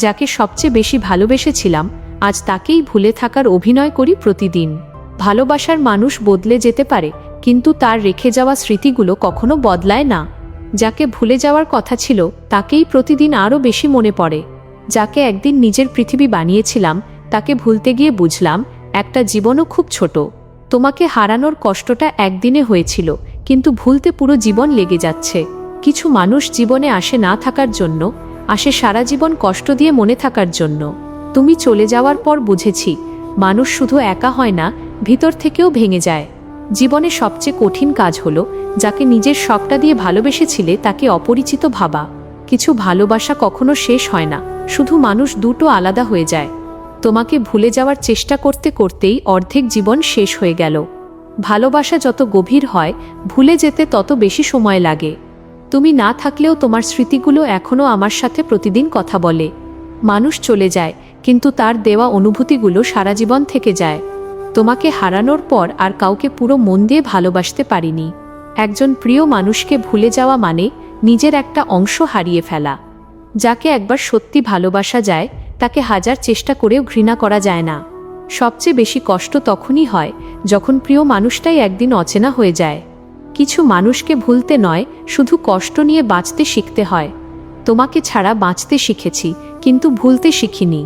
যাকে সবচেয়ে বেশি ভালোবেসেছিলাম আজ তাকেই ভুলে থাকার অভিনয় করি প্রতিদিন। ভালোবাসার মানুষ বদলে যেতে পারে, কিন্তু তার রেখে যাওয়া স্মৃতিগুলো কখনো বদলায় না। যাকে ভুলে যাওয়ার কথা ছিল তাকেই প্রতিদিন আরও বেশি মনে পড়ে। যাকে একদিন নিজের পৃথিবী বানিয়েছিলাম তাকে ভুলতে গিয়ে বুঝলাম একটা জীবনও খুব ছোট। তোমাকে হারানোর কষ্টটা একদিনে হয়েছিল, কিন্তু ভুলতে পুরো জীবন লেগে যাচ্ছে। কিছু মানুষ জীবনে আসে না থাকার জন্য, আসে সারা জীবন কষ্ট দিয়ে মনে থাকার জন্য। তুমি চলে যাওয়ার পর বুঝেছি মানুষ শুধু একা হয় না, ভিতর থেকেও ভেঙে যায়। জীবনে সবচেয়ে কঠিন কাজ হলো যাকে নিজের সবটা দিয়ে ভালোবেসেছিলে তাকে অপরিচিত ভাবা। কিছু ভালোবাসা কখনো শেষ হয় না, শুধু মানুষ দুটো আলাদা হয়ে যায়। তোমাকে ভুলে যাওয়ার চেষ্টা করতে করতেই অর্ধেক জীবন শেষ হয়ে গেল। ভালোবাসা যত গভীর হয় ভুলে যেতে তত বেশি সময় লাগে। তুমি না থাকলেও তোমার স্মৃতিগুলো এখনও আমার সাথে প্রতিদিন কথা বলে। মানুষ চলে যায়, কিন্তু তার দেওয়া অনুভূতিগুলো সারা জীবন থেকে যায়। তোমাকে হারানোর পর আর কাউকে পুরো মন দিয়ে ভালোবাসতে পারিনি। একজন প্রিয় মানুষকে ভুলে যাওয়া মানে নিজের একটা অংশ হারিয়ে ফেলা। যাকে একবার সত্যি ভালোবাসা যায় তাকে হাজার চেষ্টা করেও ঘৃণা করা যায় না। সবচেয়ে বেশি কষ্ট তখনই হয় যখন প্রিয় মানুষটাই একদিন অচেনা হয়ে যায়। কিছু মানুষকে ভুলতে নয়, শুধু কষ্ট নিয়ে বাঁচতে শিখতে হয়। তোমাকে ছাড়া বাঁচতে শিখেছি, কিন্তু ভুলতে শিখিনি।